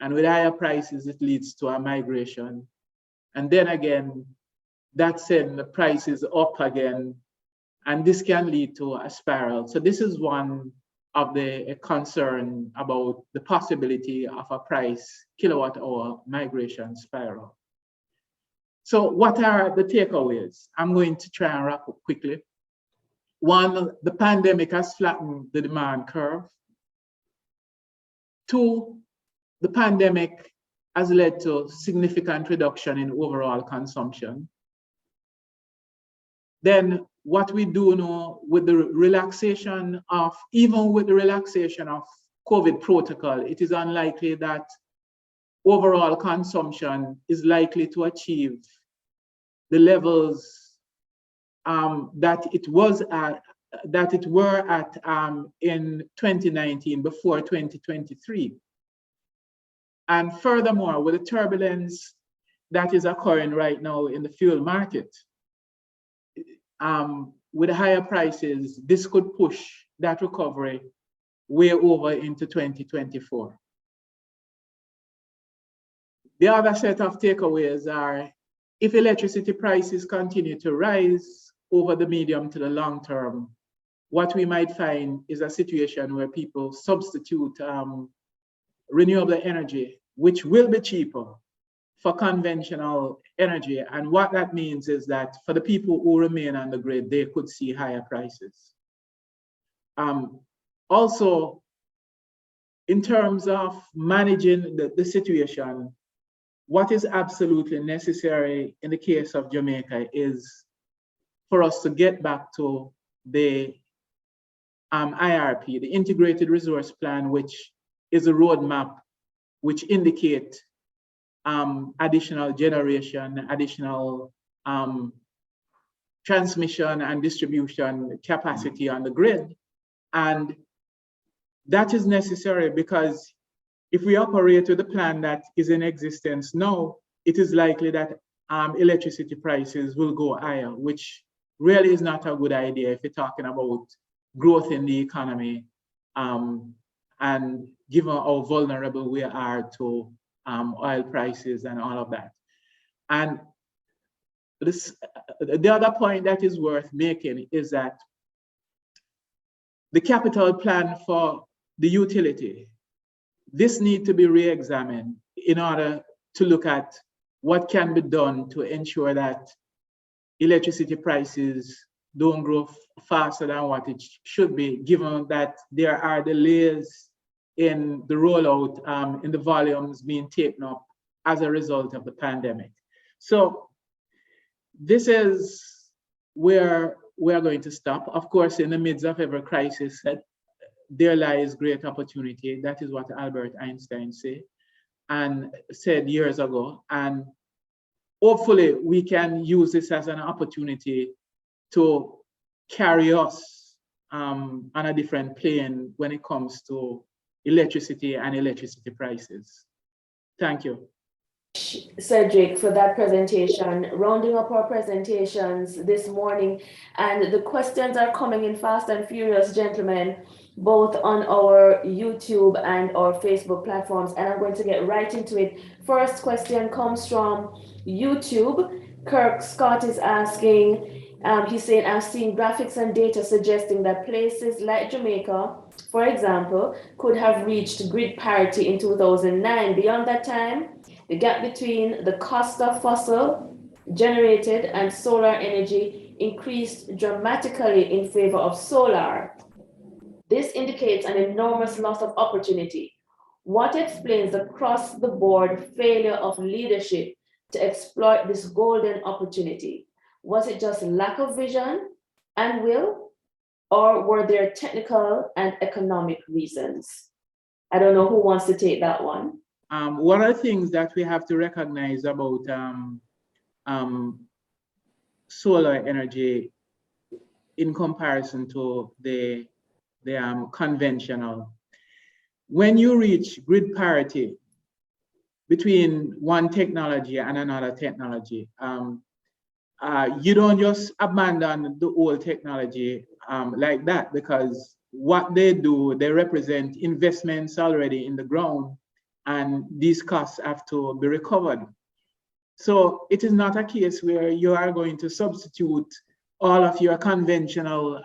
And with higher prices, it leads to a migration. And then again, that sends the prices up again, and this can lead to a spiral. So this is one of the concern about the possibility of a price kilowatt hour migration spiral. So what are the takeaways? I'm going to try and wrap up quickly. One, the pandemic has flattened the demand curve. Two, the pandemic has led to significant reduction in overall consumption. Then what we do know with the relaxation of, even with the relaxation of COVID protocol, it is unlikely that overall consumption is likely to achieve the levels that it were at in 2019 before 2023. And furthermore, with the turbulence that is occurring right now in the fuel market, with higher prices, this could push that recovery way over into 2024. The other set of takeaways are, if electricity prices continue to rise over the medium to the long term, what we might find is a situation where people substitute renewable energy, which will be cheaper, for conventional energy. And what that means is that for the people who remain on the grid, they could see higher prices. Also, in terms of managing the situation, what is absolutely necessary in the case of Jamaica is for us to get back to the IRP, the Integrated Resource Plan, which is a roadmap which indicates additional generation, additional transmission and distribution capacity on the grid. And that is necessary because if we operate with the plan that is in existence now, it is likely that electricity prices will go higher, which really is not a good idea if you're talking about growth in the economy and given how vulnerable we are to oil prices and all of that. And the other point that is worth making is that the capital plan for the utility, this needs to be re-examined in order to look at what can be done to ensure that electricity prices don't grow faster than what it should be, given that there are delays in the rollout, in the volumes being taken up as a result of the pandemic. So this is where we are going to stop. Of course, in the midst of every crisis, there lies great opportunity. That is what Albert Einstein said years ago. And hopefully we can use this as an opportunity to carry us on a different plane when it comes to electricity and electricity prices. Thank you. Cedric, for that presentation, rounding up our presentations this morning, and the questions are coming in fast and furious, gentlemen, both on our YouTube and our Facebook platforms, and I'm going to get right into it. First question comes from YouTube. Kirk Scott is asking, he's saying, I've seen graphics and data suggesting that places like Jamaica, for example, could have reached grid parity in 2009. Beyond that time, the gap between the cost of fossil generated and solar energy increased dramatically in favor of solar. This indicates an enormous loss of opportunity. What explains the across-the-board failure of leadership to exploit this golden opportunity? Was it just lack of vision and will, or were there technical and economic reasons? I don't know who wants to take that one. One of the things that we have to recognize about solar energy in comparison to the conventional, when you reach grid parity between one technology and another technology, you don't just abandon the old technology like that, because what they do, they represent investments already in the ground, and these costs have to be recovered. So it is not a case where you are going to substitute all of your conventional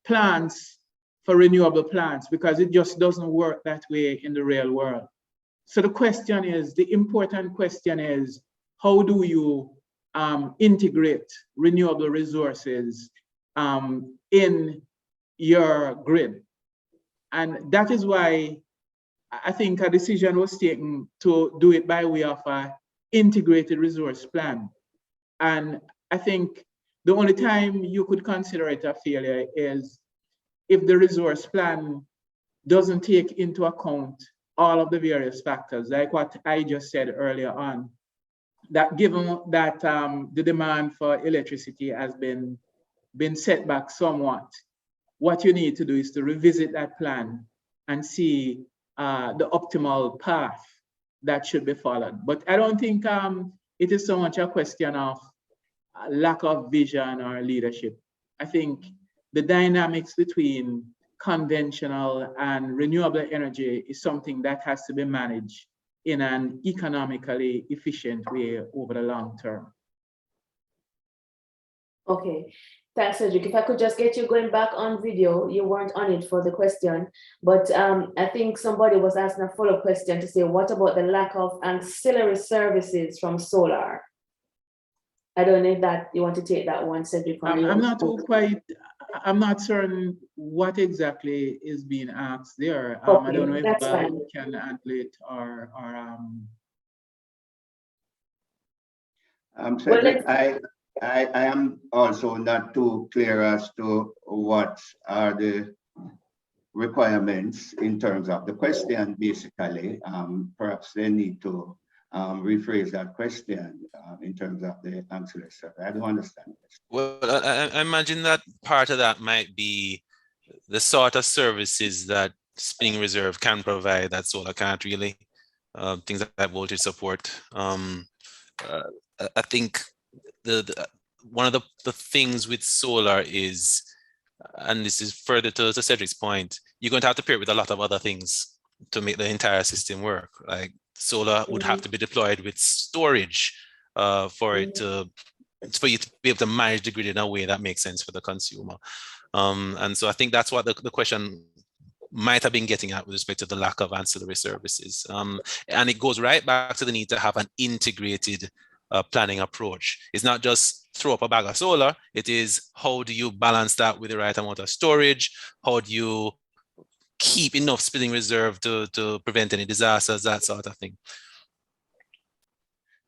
plants for renewable plants, because it just doesn't work that way in the real world. So the question is, the important question is, how do you integrate renewable resources in your grid? And that is why I think a decision was taken to do it by way of an integrated resource plan. And I think the only time you could consider it a failure is if the resource plan doesn't take into account all of the various factors, like what I just said earlier on, that given that the demand for electricity has been set back somewhat, what you need to do is to revisit that plan and see the optimal path that should be followed. But I don't think it is so much a question of lack of vision or leadership. I think the dynamics between conventional and renewable energy is something that has to be managed in an economically efficient way over the long term. Okay, thanks, Cedric. If I could just get you going back on video, you weren't on it for the question, but I think somebody was asking a follow-up question to say, what about the lack of ancillary services from solar? I don't know if that you want to take that one, Cedric. I'm not certain what exactly is being asked there. Okay, I don't know if that's fine. you can handle it or Cedric, I am also not too clear as to what are the requirements in terms of the question, basically. Perhaps they need to rephrase that question in terms of the ancillary service. I don't understand this. Well, I imagine that part of that might be the sort of services that spinning reserve can provide that solar can't really. Things like voltage support. I think one of the things with solar is, and this is further to Cedric's point, you're going to have to pair it with a lot of other things to make the entire system work. Like solar would have to be deployed with storage for you to be able to manage the grid in a way that makes sense for the consumer. And so I think that's what the question might have been getting at with respect to the lack of ancillary services. And it goes right back to the need to have an integrated planning approach. It's not just throw up a bag of solar, it is how do you balance that with the right amount of storage? How do you keep enough spinning reserve to prevent any disasters, that sort of thing.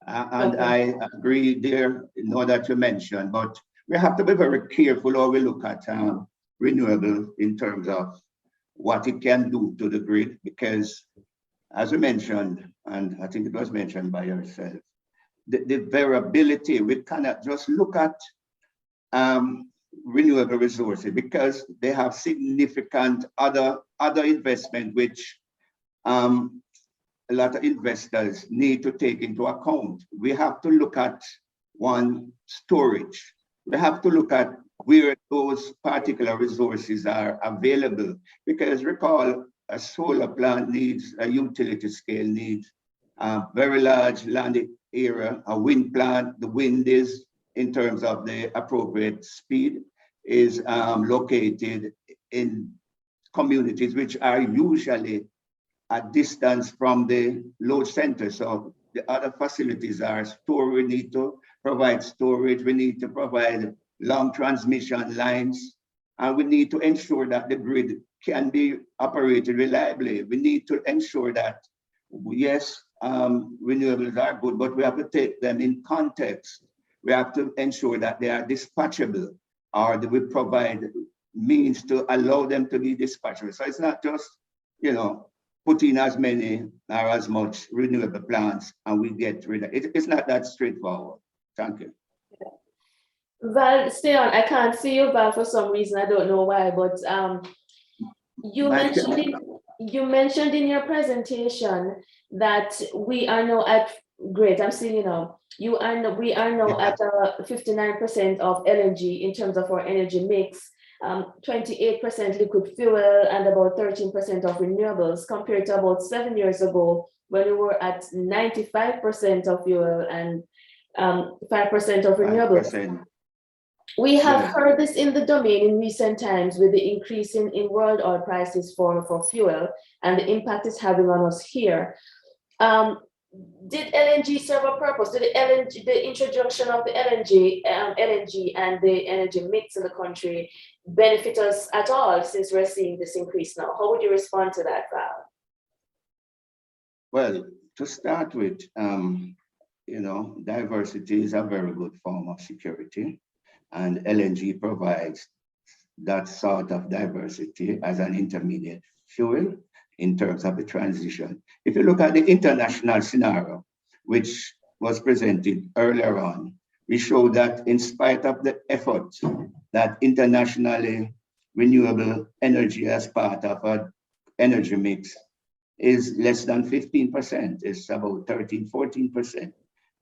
And I agree there, that you mentioned, but we have to be very careful how we look at renewable in terms of what it can do to the grid, because as we mentioned, and I think it was mentioned by yourself, the variability, we cannot just look at renewable resources because they have significant other investment which a lot of investors need to take into account. We have to look at one, storage. We have to look at where those particular resources are available, because recall a solar plant needs a utility scale, needs a very large land area. A wind plant, the wind is, in terms of the appropriate speed, is located in communities which are usually a distance from the load center. So the other facilities are storage. We need to provide storage. We need to provide long transmission lines. And we need to ensure that the grid can be operated reliably. We need to ensure that, yes, renewables are good, but we have to take them in context. We have to ensure that they are dispatchable, or that we provide means to allow them to be dispatchable. So it's not just, put in as many or as much renewable plants and we get rid of it. It's not that straightforward. Thank you. Val, stay on. I can't see you, Val, for some reason. I don't know why, but you mentioned in your presentation that we are now at, great, I'm seeing we are now at 59% of LNG in terms of our energy mix, 28% liquid fuel, and about 13% of renewables, compared to about 7 years ago when we were at 95% of fuel and 5% of renewables. 5%. We have heard this in the domain in recent times with the increase in world oil prices for fuel and the impact it's having on us here. Did LNG serve a purpose? Did the introduction of the LNG and the energy mix in the country benefit us at all, since we're seeing this increase now? How would you respond to that, Val? Well, to start with, diversity is a very good form of security, and LNG provides that sort of diversity as an intermediate fuel in terms of the transition. If you look at the international scenario, which was presented earlier on, we show that in spite of the effort that internationally renewable energy as part of our energy mix is less than 15%, it's about 13, 14%.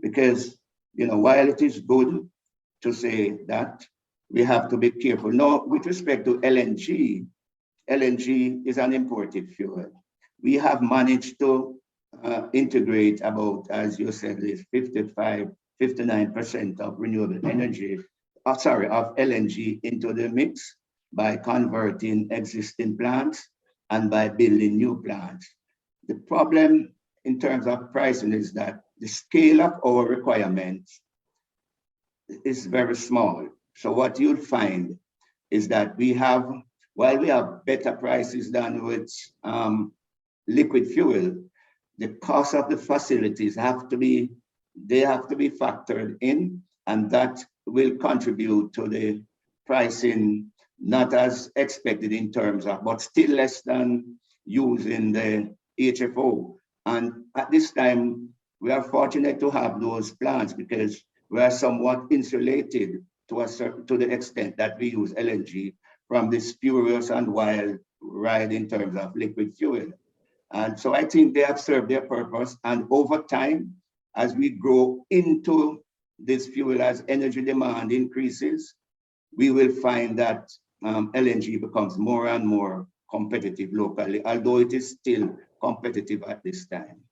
Because, while it is good to say that, we have to be careful. Now, with respect to LNG, LNG is an imported fuel. We have managed to integrate about, as you said, is 59% of renewable energy, of LNG into the mix by converting existing plants and by building new plants. The problem in terms of pricing is that the scale of our requirements is very small. So what you'll find is that while we have better prices than with liquid fuel, the cost of the facilities have to be factored in, and that will contribute to the pricing, not as expected in terms of, but still less than using the HFO. And at this time, we are fortunate to have those plants because we are somewhat insulated to the extent that we use LNG from the spurious and wild ride in terms of liquid fuel. And so I think they have served their purpose. And over time, as we grow into this fuel, as energy demand increases, we will find that LNG becomes more and more competitive locally, although it is still competitive at this time.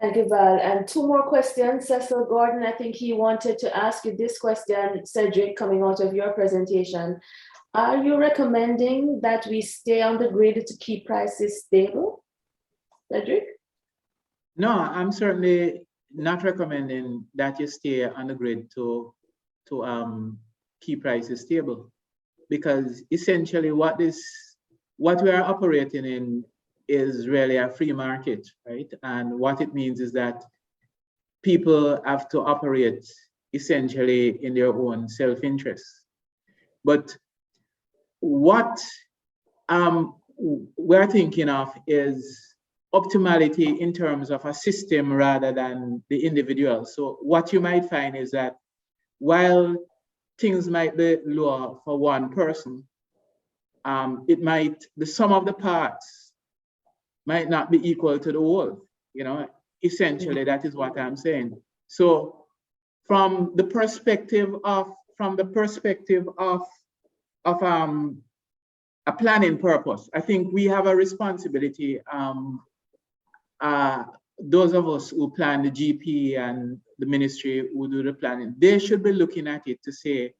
Thank you, Val. And two more questions. Cecil Gordon, I think he wanted to ask you this question, Cedric, coming out of your presentation. Are you recommending that we stay on the grid to keep prices stable? Cedric? No, I'm certainly not recommending that you stay on the grid to keep prices stable, because essentially what we are operating in is really a free market, right? And what it means is that people have to operate essentially in their own self-interest. But what we're thinking of is optimality in terms of a system rather than the individual. So what you might find is that while things might be lower for one person, the sum of the parts might not be equal to the whole. Essentially that is what I'm saying. So from the perspective of a planning purpose, I think we have a responsibility. Those of us who plan the GP and the ministry who do the planning, they should be looking at it to say,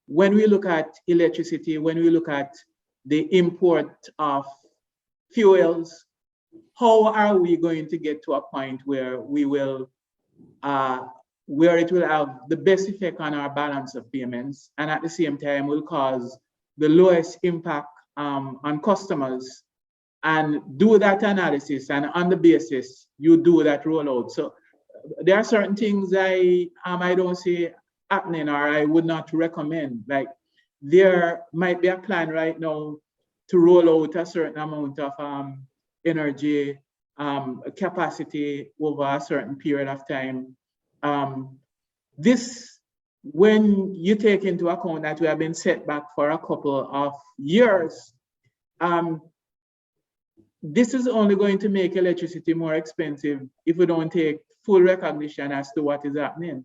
when we look at electricity, when we look at the import of fuels, how are we going to get to a point where it will have the best effect on our balance of payments, and at the same time will cause the lowest impact on customers, and do that analysis, and on the basis you do that rollout. So there are certain things I don't see happening, or I would not recommend. Like there might be a plan right now to roll out a certain amount of energy capacity over a certain period of time. When you take into account that we have been set back for a couple of years, this is only going to make electricity more expensive if we don't take full recognition as to what is happening.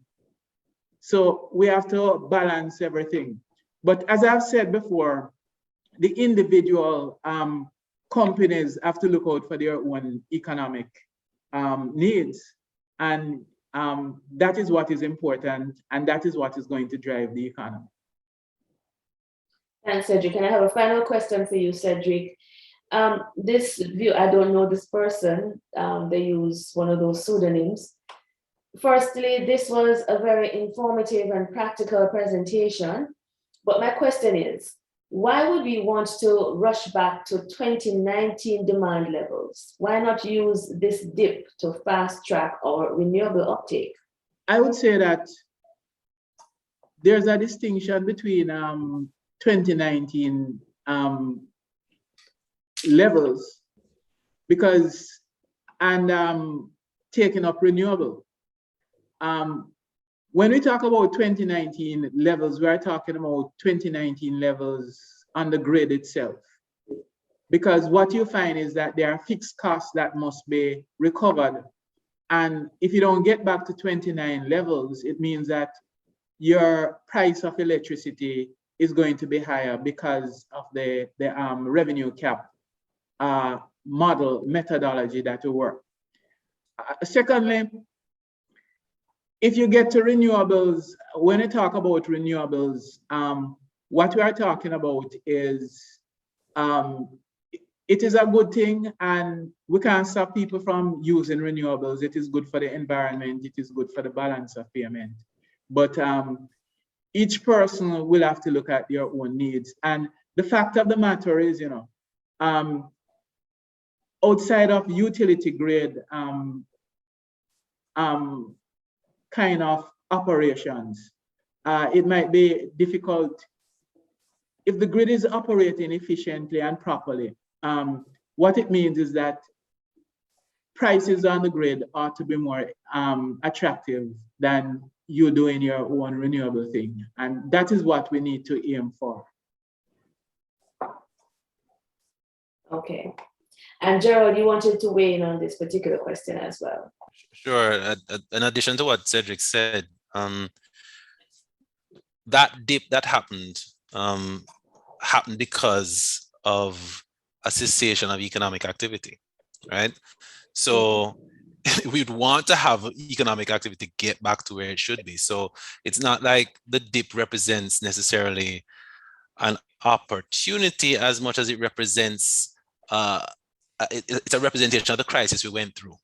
So we have to balance everything. But as I've said before, the individual companies have to look out for their own economic needs. And that is what is important, and that is what is going to drive the economy. Thanks, Cedric. And I have a final question for you, Cedric. This view, I don't know this person, they use one of those pseudonyms. Firstly, this was a very informative and practical presentation, but my question is, why would we want to rush back to 2019 demand levels? Why not use this dip to fast track our renewable uptake? I would say that there's a distinction between 2019 levels because, and taking up renewable. When we talk about 2019 levels, we are talking about 2019 levels on the grid itself. Because what you find is that there are fixed costs that must be recovered. And if you don't get back to 29 levels, it means that your price of electricity is going to be higher because of the revenue cap model methodology that will work. Secondly, if you get to renewables, when we talk about renewables, what we are talking about is it is a good thing, and we can't stop people from using renewables. It is good for the environment. It is good for the balance of payment. But each person will have to look at their own needs. And the fact of the matter is, you know, outside of utility grade kind of operations, it might be difficult if the grid is operating efficiently and properly. What it means is that prices on the grid ought to be more attractive than you doing your own renewable thing. And that is what we need to aim for. Okay. And Gerald, you wanted to weigh in on this particular question as well. Sure. In addition to what Cedric said, that dip that happened because of a cessation of economic activity, right? So we'd want to have economic activity get back to where it should be. So it's not like the dip represents necessarily an opportunity as much as it represents, it's a representation of the crisis we went through.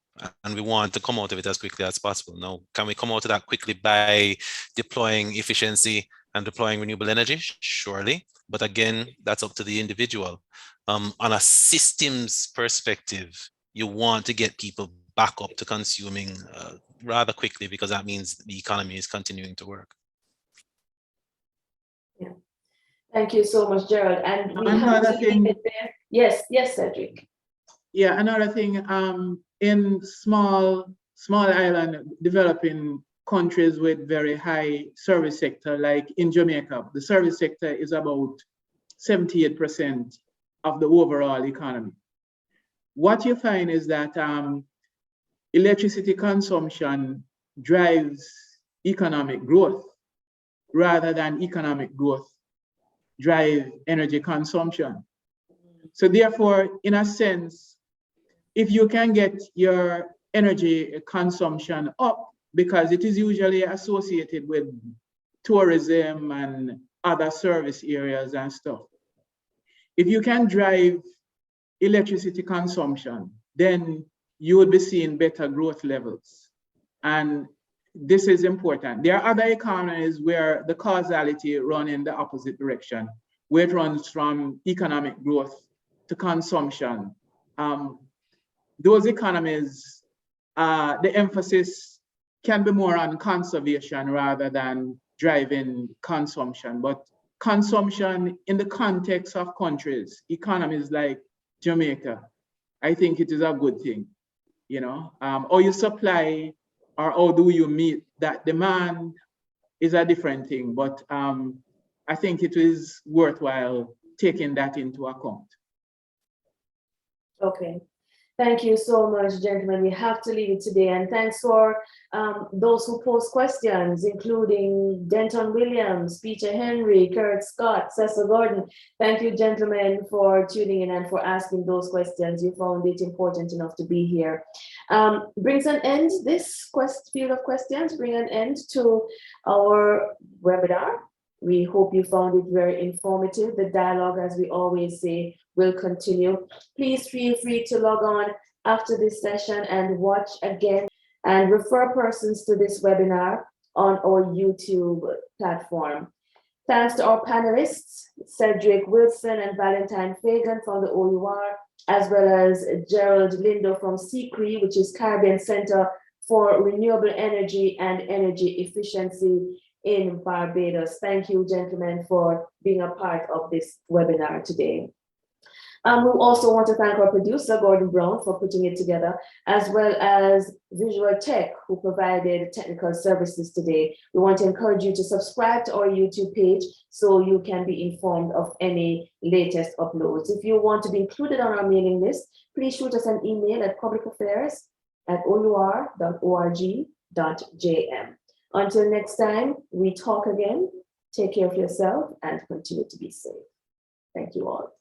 And we want to come out of it as quickly as possible. Now, can we come out of that quickly by deploying efficiency and deploying renewable energy? Surely. But again, that's up to the individual. On a systems perspective, you want to get people back up to consuming rather quickly, because that means the economy is continuing to work. Yeah. Thank you so much, Gerald. And we another thing, there. Yes, Cedric. Yeah, another thing, in small island developing countries with very high service sector, like in Jamaica, the service sector is about 78% of the overall economy. What you find is that electricity consumption drives economic growth rather than economic growth drive energy consumption. So therefore, in a sense, if you can get your energy consumption up, because it is usually associated with tourism and other service areas and stuff. If you can drive electricity consumption, then you would be seeing better growth levels. And this is important. There are other economies where the causality runs in the opposite direction, where it runs from economic growth to consumption. Those economies, the emphasis can be more on conservation rather than driving consumption. But consumption in the context of countries, economies like Jamaica, I think it is a good thing. You know, or you supply or how do you meet that demand is a different thing. But I think it is worthwhile taking that into account. Okay. Thank you so much, gentlemen. We have to leave it today. And thanks for those who post questions, including Denton Williams, Peter Henry, Kurt Scott, Cecil Gordon. Thank you, gentlemen, for tuning in and for asking those questions. You found it important enough to be here. Brings an end, this field of questions, bring an end to our webinar. We hope you found it very informative. The dialogue, as we always say, will continue. Please feel free to log on after this session and watch again and refer persons to this webinar on our YouTube platform. Thanks to our panelists, Cedric Wilson and Valentine Fagan from the OUR, as well as Gerald Lindo from CCRE, which is Caribbean Center for Renewable Energy and Energy Efficiency in Barbados. Thank you, gentlemen, for being a part of this webinar today. We also want to thank our producer, Gordon Brown, for putting it together, as well as Visual Tech, who provided technical services today. We want to encourage you to subscribe to our YouTube page so you can be informed of any latest uploads. If you want to be included on our mailing list, please shoot us an email at publicaffairs@our.org.jm. Until next time, we talk again. Take care of yourself and continue to be safe. Thank you all.